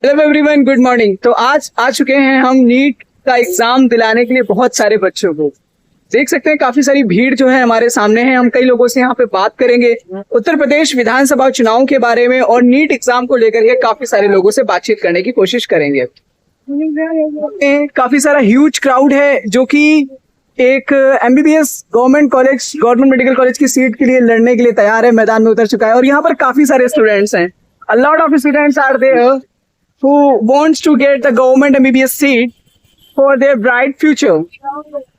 Hello everyone, good morning. तो आज आ चुके हैं हम नीट का एग्जाम दिलाने के लिए बहुत सारे बच्चों को। देख सकते हैं काफी सारी भीड़ जो है हमारे सामने है। हम कई लोगों से यहाँ पे बात करेंगे उत्तर प्रदेश विधानसभा चुनाव के बारे में और नीट एग्जाम को लेकर के काफी सारे लोगों से बातचीत करने की कोशिश करेंगे। काफी सारा ह्यूज क्राउड है जो कि एक एमबीबीएस गवर्नमेंट मेडिकल कॉलेज की सीट के लिए लड़ने के लिए तैयार है, मैदान में उतर चुका है। और यहाँ पर काफी सारे स्टूडेंट्स हैं। A lot of students are there who wants to get the government MBBS seat for their bright future.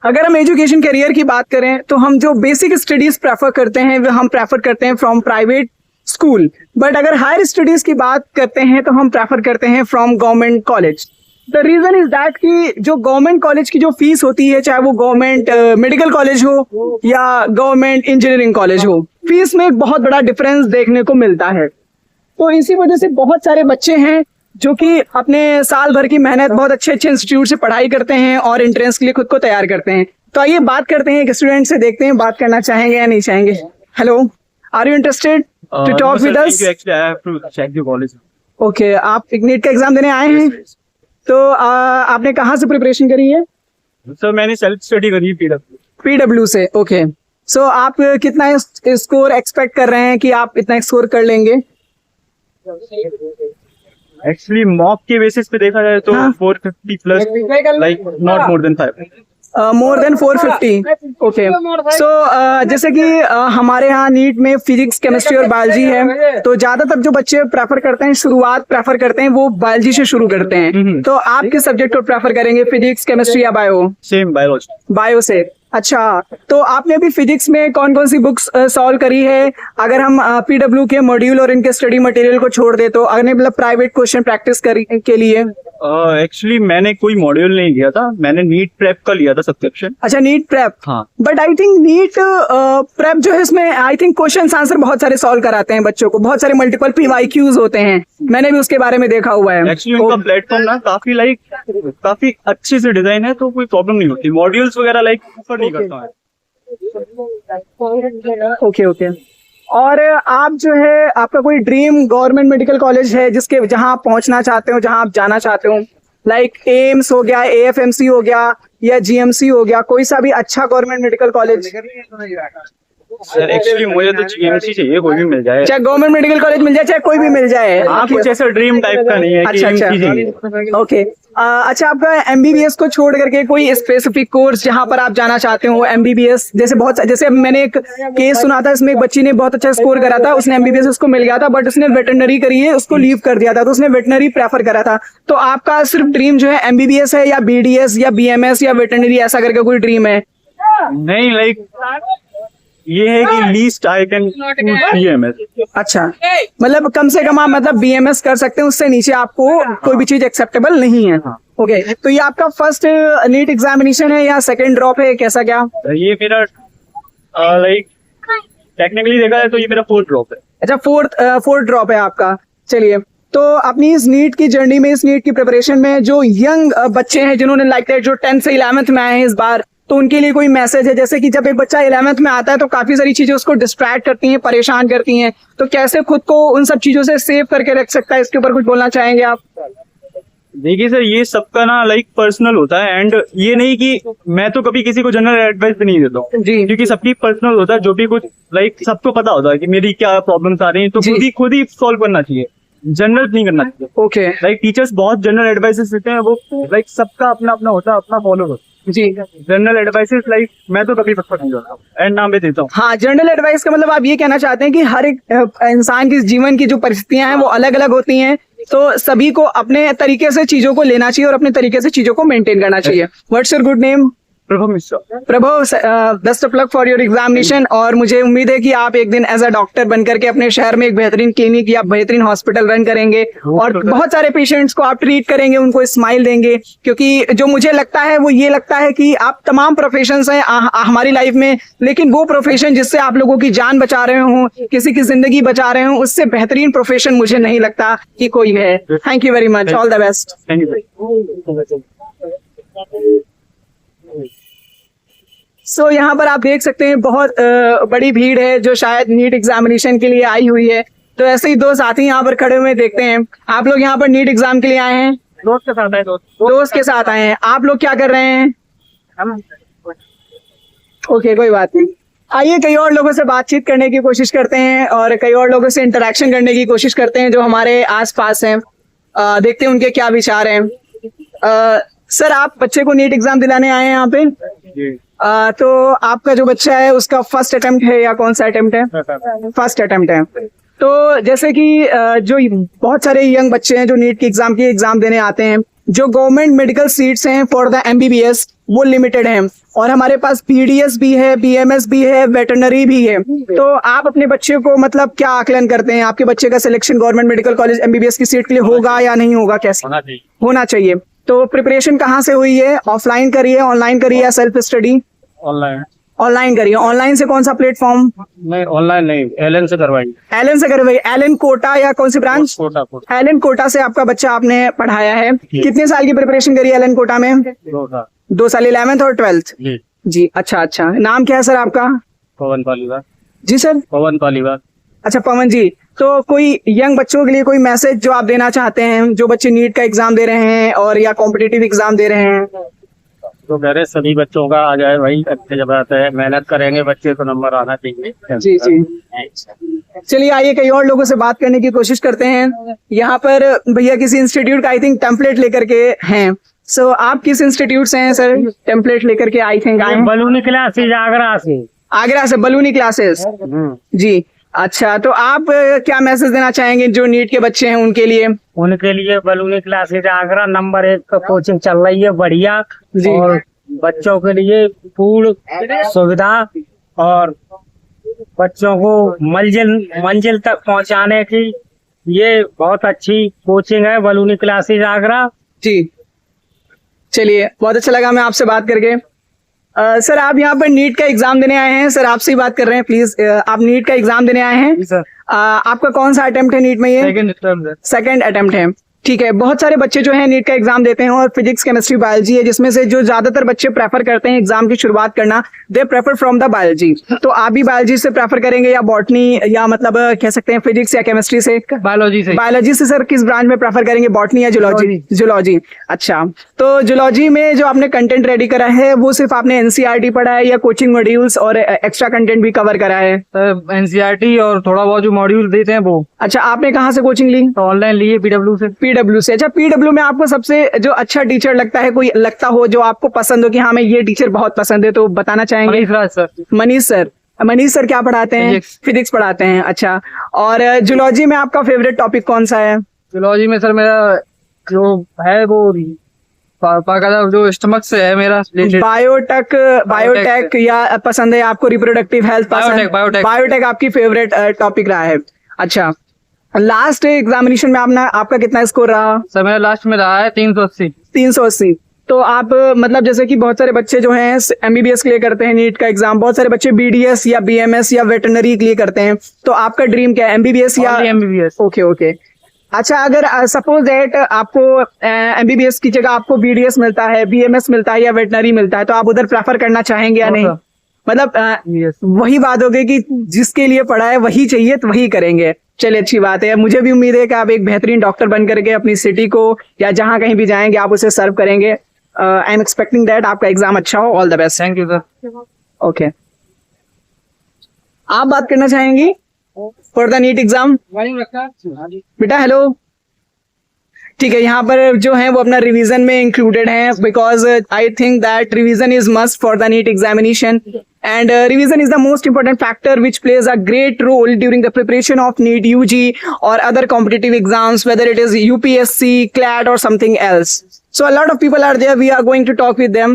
अगर हम एजुकेशन करियर की बात करें तो हम जो बेसिक स्टडीज प्रेफर करते हैं वो हम प्रेफर करते हैं फ्रॉम प्राइवेट स्कूल, बट अगर हायर स्टडीज की बात करते हैं तो हम प्रेफर करते हैं from government college. The reason is that कि जो गवर्नमेंट कॉलेज की जो फीस होती है, चाहे वो गवर्नमेंट मेडिकल कॉलेज हो या गवर्नमेंट इंजीनियरिंग कॉलेज हो, फीस में एक बहुत बड़ा डिफरेंस देखने को मिलता है। तो इसी वजह से बहुत सारे बच्चे हैं जो कि अपने साल भर की मेहनत बहुत अच्छे अच्छे इंस्टीट्यूट से पढ़ाई करते हैं और एंट्रेंस के लिए खुद को तैयार करते हैं। तो आइए बात करते हैं एक स्टूडेंट से, देखते हैं बात करना चाहेंगे या नहीं चाहेंगे। Hello, are you interested to talk with us? Okay, आप नीट का एग्जाम देने आए हैं? तो आपने कहाँ से प्रिपरेशन करी है? सर मैंने सेल्फ स्टडी करी है पीडब्ल्यू से। ओके, सो आप कितना स्कोर एक्सपेक्ट कर रहे हैं कि आप इतना स्कोर कर लेंगे? एक्चुअली मॉक के बेसिस पे देखा जाए तो 450 plus, like not more than 5। More than 450। Okay, so जैसे कि हमारे यहाँ नीट में फिजिक्स, केमिस्ट्री और बायोलॉजी है, तो ज्यादातर जो बच्चे प्रेफर करते हैं, शुरुआत प्रेफर करते हैं वो बायोलॉजी से शुरू करते हैं। तो आप किस सब्जेक्ट को प्रेफर करेंगे, फिजिक्स, केमिस्ट्री या बायो? Same biology. बायो से। अच्छा, तो आपने अभी फिजिक्स में कौन कौन सी बुक्स सॉल्व करी है? अगर हम पीडब्ल्यू के मॉड्यूल और इनके स्टडी मटेरियल को छोड़ दे तो अगर मतलब प्राइवेट क्वेश्चन प्रैक्टिस के लिए। एक्चुअली मैंने कोई मॉड्यूल नहीं किया था, मैंने नीट प्रेप का लिया था सब्सक्रिप्शन। अच्छा, नीट प्रेप। हाँ, but I think NEET prep जो है इसमें आई थिंक क्वेश्चन आंसर बहुत सारे सॉल्व कराते हैं बच्चों को, बहुत सारे मल्टीपल पीवाईक्यूज होते हैं, मैंने भी उसके बारे में देखा हुआ है। एक्चुअली उनका प्लेटफॉर्म ना काफी अच्छे से डिजाइन है, तो कोई प्रॉब्लम नहीं होती। मॉड्यूल्स वगैरह ऊपर नहीं करता है। ओके। और आप जो है, आपका कोई ड्रीम गवर्नमेंट मेडिकल कॉलेज है जिसके जहां आप पहुंचना चाहते हो, जहां आप जाना चाहते हो? लाइक एम्स हो गया, एएफएमसी हो गया या जीएमसी हो गया, कोई सा भी अच्छा government medical college? Sir actually मुझे तो जीएमसी चाहिए, कोई भी मिल जाए, चाहे गवर्नमेंट मेडिकल कॉलेज मिल जाए, चाहे कोई भी मिल जाए। कुछ ऐसा ड्रीम टाइप का नहीं है। अच्छा। ओके, अच्छा, आपका एमबीबीएस को छोड़ करके कोई स्पेसिफिक कोर्स जहां पर आप जाना चाहते हो? एमबीबीएस जैसे मैंने एक केस सुना था, इसमें एक बच्ची ने बहुत अच्छा स्कोर करा था, उसने एमबीबीएस उसको मिल गया था, बट उसने वेटरनरी करी है, उसको लीव कर दिया था, तो उसने वेटरनरी प्रेफर करा था। तो आपका सिर्फ ड्रीम जो है एमबीबीएस है या बीडीएस या बीएमएस या वेटरनरी, ऐसा करके कोई ड्रीम है? नहीं, लाइक ये है कि लीस्ट आई कैन बीएमएस। अच्छा, मतलब कम से कम आप मतलब बीएमएस कर सकते हैं, उससे नीचे आपको कोई भी चीज एक्सेप्टेबल नहीं है। ओके, तो ये आपका फर्स्ट नीट एग्जामिनेशन है या सेकंड ड्रॉप है, कैसा क्या? ये मेरा लाइक टेक्निकली देखा जाए तो ये मेरा फोर्थ ड्रॉप है। अच्छा, फोर्थ ड्रॉप है आपका। चलिए, तो अपनी इस नीट की जर्नी में, इस नीट की प्रिपरेशन में जो यंग बच्चे हैं जिन्होंने लाइक दैट जो 10th से 11th में आए हैं इस बार, तो उनके लिए कोई मैसेज है? जैसे कि जब एक बच्चा 11th में आता है तो काफी सारी चीजें उसको डिस्ट्रैक्ट करती हैं, परेशान करती हैं, तो कैसे खुद को उन सब चीजों से सेव करके रख सकता है, इसके ऊपर कुछ बोलना चाहेंगे आप? देखिए सर, ये सबका ना लाइक पर्सनल होता है, एंड ये नहीं कि मैं तो कभी किसी को जनरल एडवाइस भी नहीं देता हूँ जी, क्योंकि सबकी पर्सनल होता है। जो भी कुछ लाइक सबको पता होता है कि मेरी क्या प्रॉब्लम्स आ रही हैं, तो खुद ही सॉल्व करना चाहिए, जनरल नहीं करना चाहिए। ओके, लाइक टीचर्स बहुत जनरल एडवाइसेस देते हैं, वो लाइक सबका अपना अपना होता है, अपना फॉलो होता है जी। जनरल एडवाइसेस लाइक मैं तो कभी प्रेफर नहीं करता हूँ, एंड नाम भी देता हूँ। हाँ, जनरल एडवाइस का मतलब आप ये कहना चाहते हैं कि हर एक इंसान की जीवन की जो परिस्थितियां हैं वो अलग अलग होती हैं, तो सभी को अपने तरीके से चीजों को लेना चाहिए और अपने तरीके से चीजों को मेंटेन करना चाहिए। What's your good name? Prabhav Mishra. Prabhav, best of luck for your examination. और मुझे उम्मीद है कि आप एक दिन एज अ डॉक्टर बनकर के अपने शहर में एक बेहतरीन क्लिनिक या बेहतरीन हॉस्पिटल रन करेंगे और बहुत सारे पेशेंट्स को आप ट्रीट करेंगे, उनको स्माइल देंगे। क्योंकि जो मुझे लगता है वो ये लगता है कि आप तमाम प्रोफेशंस हैं हमारी लाइफ में, लेकिन वो प्रोफेशन जिससे आप लोगों की जान बचा रहे हो, किसी की जिंदगी बचा रहे हो, उससे बेहतरीन प्रोफेशन मुझे नहीं लगता कि कोई है। Thank you very much, all the best. Thank you. यहाँ पर आप देख सकते हैं बहुत बड़ी भीड़ है जो शायद नीट एग्जामिनेशन के लिए आई हुई है। तो ऐसे ही दो साथी यहाँ पर खड़े हुए देखते हैं। आप लोग यहाँ पर नीट एग्जाम के लिए आए हैं? दोस्त के साथ है। दोस्त के साथ आए हैं। आप लोग क्या कर रहे हैं? ओके, कोई बात नहीं। आइए कई और लोगों से बातचीत करने की कोशिश करते हैं और कई और लोगों से इंटरेक्शन करने की कोशिश करते हैं जो हमारे आसपास हैं। देखते हैं उनके क्या विचार हैं। सर, आप बच्चे को नीट एग्जाम दिलाने आए हैं यहाँ पे? तो आपका जो बच्चा है उसका फर्स्ट अटेम्प्ट है या कौन सा अटेम्प्ट है? फर्स्ट अटेम्प्ट है। तो जैसे कि जो बहुत सारे यंग बच्चे हैं जो नीट की एग्जाम देने आते हैं, जो गवर्नमेंट मेडिकल सीट्स हैं फॉर द एमबीबीएस वो लिमिटेड हैं और हमारे पास बीडीएस भी है, बीएमएस भी है, वेटरनरी भी है। तो आप अपने बच्चे को मतलब क्या आकलन करते हैं? आपके बच्चे का selection government medical college MBBS की सीट के लिए होगा या नहीं होगा? कैसे होना चाहिए? तो प्रिपरेशन कहाँ से हुई है? ऑफलाइन करी है, ऑनलाइन करी है या सेल्फ स्टडी? ऑनलाइन करी है। ऑनलाइन से कौन सा प्लेटफॉर्म? नहीं, ऑनलाइन नहीं, एलन से करवाई। एलन से करवाई। एलन कोटा या कौन सी ब्रांच? कोटा। एलन कोटा से आपका बच्चा आपने पढ़ाया है। कितने साल की प्रिपरेशन करी है एलन कोटा में? 2 साल। 11th और 12th? जी, अच्छा। नाम क्या है सर आपका? पवन पालीवाल। जी सर? पवन पालीवाल। अच्छा, पवन जी। तो कोई यंग बच्चों के लिए कोई मैसेज जो आप देना चाहते हैं, जो बच्चे नीट का एग्जाम दे रहे हैं और या कॉम्पिटिटिव एग्जाम दे रहे हैं? तो कह रहे सभी बच्चों का आ जाए भाई, अच्छे जब आता है, मेहनत करेंगे बच्चे तो नंबर आना चाहिए। जी। चलिए आइए कई और लोगों से बात करने की कोशिश करते हैं। यहाँ पर भैया किसी इंस्टीट्यूट का आई थिंक टेम्पलेट लेकर के हैं। सो आप किस इंस्टीट्यूट से हैं सर? टेम्पलेट लेकर के आई थिंक आए? बलूनी क्लासेस आगरा से। आगरा से बलूनी क्लासेस? जी, अच्छा। तो आप क्या मैसेज देना चाहेंगे जो नीट के बच्चे हैं उनके लिए? उनके लिए बलूनी क्लासेस आगरा नंबर 1 का कोचिंग चल रही है, बढ़िया। और बच्चों के लिए पूर्ण सुविधा और बच्चों को मंजिल तक पहुंचाने की ये बहुत अच्छी कोचिंग है, बलूनी क्लासेस आगरा। जी, चलिए बहुत अच्छा लगा मैं आपसे बात करके। सर, आप यहाँ पर नीट का एग्जाम देने आए हैं। सर, आपसे ही बात कर रहे हैं प्लीज। आप नीट का एग्जाम देने आए हैं? सर। आपका कौन सा अटेम्प्ट है नीट में? ये सेकंड अटेम्प्ट है। ठीक है। बहुत सारे बच्चे जो है नीट का एग्जाम देते हैं और फिजिक्स, केमिस्ट्री, बायोलॉजी है, जिसमें से जो ज्यादातर बच्चे प्रेफर करते हैं एग्जाम की शुरुआत करना, they prefer from the biology. तो आप भी बायोलॉजी से प्रेफर करेंगे या बॉटनी या मतलब कह सकते हैं फिजिक्स या केमिस्ट्री से? बायोलॉजी से। बायोलॉजी से सर किस ब्रांच में प्रेफर करेंगे, बॉटनी या जूलॉजी? जूलॉजी। अच्छा, तो जूलॉजी में जो आपने कंटेंट रेडी करा है वो सिर्फ आपने एनसीईआरटी पढ़ा है या कोचिंग मॉड्यूल्स और एक्स्ट्रा कंटेंट भी कवर करा है? एनसीईआरटी और थोड़ा बहुत जो मॉड्यूल देते हैं वो। अच्छा, आपने कहाँ से कोचिंग ली? तो ऑनलाइन लिए, पीडब्ल्यू से। पीडब्ल्यू से। अच्छा, पीडब्ल्यू में आपको सबसे जो अच्छा टीचर लगता है, कोई लगता हो जो आपको पसंद हो कि हाँ मैं ये टीचर बहुत पसंद है, तो बताना चाहेंगे? मनीष सर। मनीष सर क्या पढ़ाते हैं? फिजिक्स पढ़ाते हैं। अच्छा, और जूलॉजी में आपका फेवरेट टॉपिक कौन सा है? जूलॉजी में सर मेरा जो है वो जो स्टमक से है मेरा। बायोटेक या पसंद है आपको? रिप्रोडक्टिव हेल्थ पसंद? बायोटेक आपकी फेवरेट टॉपिक रहा है। अच्छा, लास्ट एग्जामिनेशन में आपका कितना स्कोर रहा? सर मेरा लास्ट में रहा है 380। 380। तो आप मतलब जैसे कि बहुत सारे बच्चे जो हैं एमबीबीएस के लिए करते हैं नीट का एग्जाम, बहुत सारे बच्चे बीडीएस या बीएमएस या वेटरनरी के लिए करते हैं, तो आपका ड्रीम क्या है, एमबीबीएस या? एमबीबीएस। ओके। अच्छा, अगर सपोज दैट आपको एमबीबीएस की जगह आपको बीडीएस मिलता है, बीएमएस मिलता है या वेटरनरी मिलता है, तो आप उधर प्रेफर करना चाहेंगे या नहीं? मतलब वही बात हो गई कि जिसके लिए पढ़ा है वही चाहिए तो वही करेंगे। चलिए, अच्छी बात है। मुझे भी उम्मीद है कि आप एक बेहतरीन डॉक्टर बन करके अपनी सिटी को या जहां कहीं भी जाएंगे आप उसे सर्व करेंगे। आई एम एक्सपेक्टिंग दैट आपका एग्जाम अच्छा हो। All the best. Thank you sir. Okay, आप बात करना चाहेंगी फॉर द नीट एग्जाम? बेटा हेलो। ठीक है, यहाँ पर जो है वो अपना रिवीजन में इंक्लूडेड है, because I think that revision is must for the NEET examination and revision is the most important factor which plays a great role during the preparation of NEET UG or other competitive exams, whether it is UPSC, CLAT or something else. So a lot of people are there, we are going to talk with them.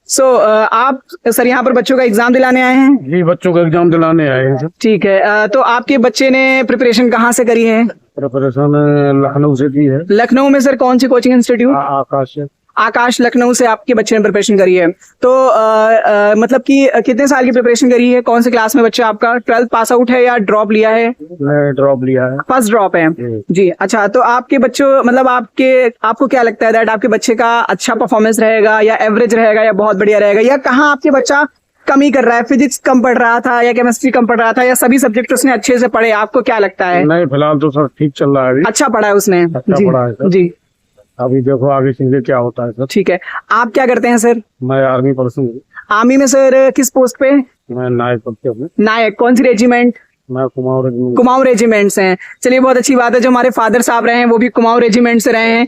So आप sir यहाँ पर बच्चों का exam दिलाने आए हैं? जी, बच्चों का एग्जाम दिलाने आए हैं। ठीक है, तो आपके बच्चे ने प्रिपरेशन कहाँ से करी है? प्रिपरेशन लखनऊ से की है। लखनऊ में सर कौन सी कोचिंग इंस्टीट्यूट? आकाश। आकाश लखनऊ से आपके बच्चे ने प्रिपरेशन करी है। तो मतलब कि कितने साल की प्रिपरेशन करी है? कौन सी क्लास में बच्चा आपका? 12th पास आउट है या ड्रॉप लिया है? ड्रॉप लिया है। फर्स्ट ड्रॉप है जी। अच्छा, तो आपके बच्चों मतलब आपको क्या लगता है दैट आपके बच्चे का अच्छा परफॉर्मेंस रहेगा या एवरेज रहेगा या बहुत बढ़िया रहेगा, या कहाँ आपके बच्चा कमी कर रहा है, फिजिक्स कम पढ़ रहा था या केमिस्ट्री कम पढ़ रहा था, या सभी सब्जेक्ट उसने अच्छे से पढ़े, आपको क्या लगता है? नहीं, फिलहाल तो सर ठीक चल रहा है अभी। अच्छा पढ़ा है उसने? अच्छा जी पढ़ा है सर। जी, अभी देखो आगे चीजें क्या होता है सर। ठीक है। आप क्या करते हैं सर? मैं आर्मी पर्सन हूँ। आर्मी में सर किस पोस्ट पे? मैं नायक पद पे हूँ। नायक, कौन सी रेजिमेंट? मैं कुमाऊं रेजिमेंट। कुमाऊं रेजिमेंट से हैं। चलिए, बहुत अच्छी बात है। जो हमारे फादर साहब रहे हैं वो भी कुमाऊं रेजिमेंट से रहे हैं।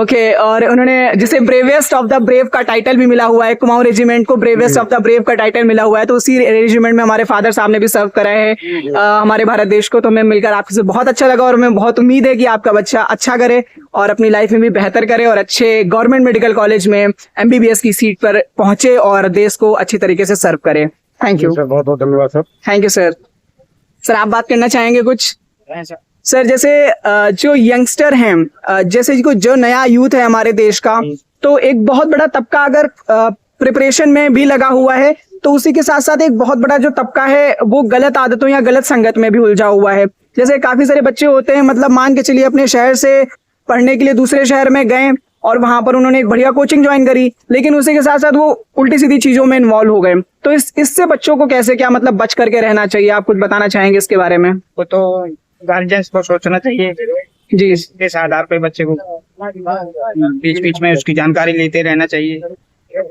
ओके, और उन्होंने जिसे ब्रेवेस्ट ऑफ द ब्रेव का टाइटल भी मिला हुआ है, कुमाऊं रेजिमेंट को ब्रेवेस्ट ऑफ द ब्रेव का टाइटल मिला हुआ है, तो उसी रेजिमेंट में हमारे फादर साहब ने भी सर्व करा है हमारे भारत देश को। तो हमें मिलकर आपसे बहुत अच्छा लगा और हमें बहुत उम्मीद है कि आपका बच्चा अच्छा करे और अपनी लाइफ में भी बेहतर करे और अच्छे गवर्नमेंट मेडिकल कॉलेज में MBBS की सीट पर पहुंचे और देश को अच्छी तरीके से सर्व करे। थैंक यू सर, बहुत बहुत धन्यवाद sir. Thank you sir. Sir, आप बात करना चाहेंगे कुछ? सर, जैसे जो यंगस्टर हैं, जैसे जो नया यूथ है हमारे देश का, तो एक बहुत बड़ा तबका अगर प्रिपरेशन में भी लगा हुआ है, तो उसी के साथ साथ एक बहुत बड़ा जो तबका है वो गलत आदतों या गलत संगत में भी उलझा हुआ है। जैसे काफी सारे बच्चे होते हैं, मतलब मान के चलिए अपने शहर से पढ़ने के लिए दूसरे शहर में गए और वहां पर उन्होंने एक बढ़िया कोचिंग ज्वाइन करी, लेकिन उसी के साथ साथ वो उल्टी सीधी चीजों में इन्वॉल्व हो गए। तो इससे बच्चों को कैसे क्या मतलब बच करके रहना चाहिए? आप कुछ बताना चाहेंगे इसके बारे में? वो तो गार्जियंस को सोचना चाहिए जी, इस आधार पे बच्चे को बीच बीच में उसकी जानकारी लेते रहना चाहिए।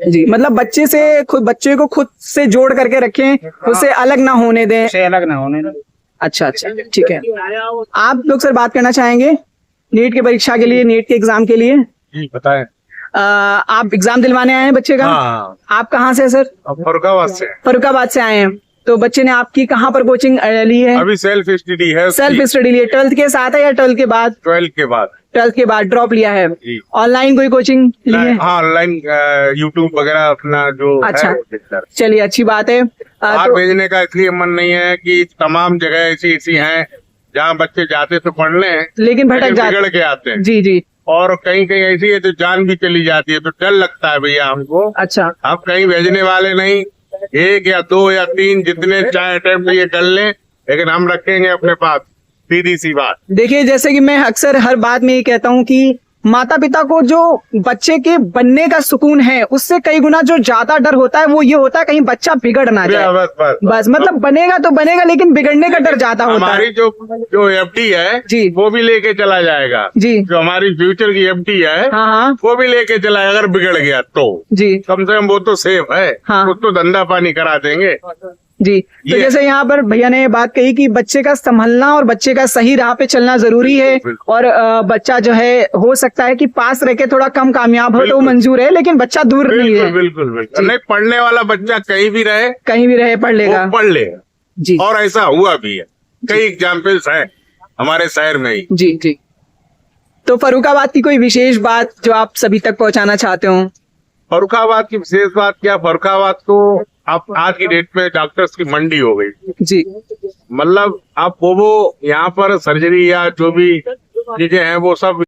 जी, मतलब बच्चे को खुद से जोड़ करके रखें, उससे अलग ना होने दें। उससे अलग ना होने दें। अच्छा, ठीक है। आप लोग सर बात करना चाहेंगे नीट की परीक्षा के लिए, नीट के एग्जाम के लिए? बताएं। आप एग्जाम दिलवाने आए हैं बच्चे का? हाँ, आप कहाँ से सर? फरुखाबाद से। फरुखाबाद से आए हैं। तो बच्चे ने आपकी कहाँ पर कोचिंग ली है? अभी सेल्फ स्टडी है। सेल्फ स्टडी लिए 12th के साथ है या 12th के बाद? 12 के बाद। 12th के बाद ड्रॉप लिया है। जी। ऑनलाइन कोई कोचिंग ली है? हाँ, ऑनलाइन यूट्यूब वगैरह अपना जो अच्छा, है। चलिए अच्छी बात है। बाहर तो भेजने का इसलिए मन नहीं है कि तमाम जगह ऐसी हैं जहाँ बच्चे जाते तो पढ़ने, लेकिन भटक जाते, बिगड़ के आते हैं। जी जी, और कहीं कहीं ऐसी है तो जान भी चली जाती है, तो डर लगता है भैया हमको। अच्छा, आप कहीं भेजने वाले नहीं, 1 या 2 या 3 जितने चाहे अटेम्प्ट ये कर लें, लेकिन हम रखेंगे अपने पास। सीधी सी बात। देखिए, जैसे कि मैं अक्सर हर बात में ये कहता हूँ कि माता पिता को जो बच्चे के बनने का सुकून है, उससे कई गुना जो ज्यादा डर होता है वो ये होता है कहीं बच्चा बिगड़ ना जाए। बस मतलब बनेगा तो बनेगा, लेकिन बिगड़ने का डर ज्यादा होता है। हमारी जो FD है जी, वो भी लेके चला जाएगा जी, जो हमारी फ्यूचर की FD है, हाँ हाँ, वो भी लेके चला जाएगा। अगर बिगड़ गया तो जी, कम से कम वो तो सेफ है। हाँ। उसको धंधा पानी करा देंगे। जी। तो ये- जैसे यहाँ पर भैया ने बात कही कि बच्चे का संभलना और बच्चे का सही राह पे चलना जरूरी है, बिल्कुल। और बच्चा जो है हो सकता है कि पास रह के थोड़ा कम कामयाब हो तो बिल्कुल। मंजूर है, लेकिन बच्चा दूर नहीं है। बिल्कुल बिल्कुल। नहीं, पढ़ने वाला बच्चा कहीं भी रहे, कहीं भी रहे पढ़ लेगा। वो पढ़ लेगा। जी और ऐसा हुआ भी है, कई एग्जाम्पल्स हैं हमारे शहर में ही। जी जी। तो फर्रुखाबाद की कोई विशेष बात जो आप सभी तक पहुंचाना चाहते हो? फर्रुखाबाद की विशेष बात क्या, फर्रुखाबाद तो अब आज की डेट में डॉक्टर्स की मंडी हो गई। जी, मतलब अब वो यहाँ पर सर्जरी या जो भी चीजें हैं वो सब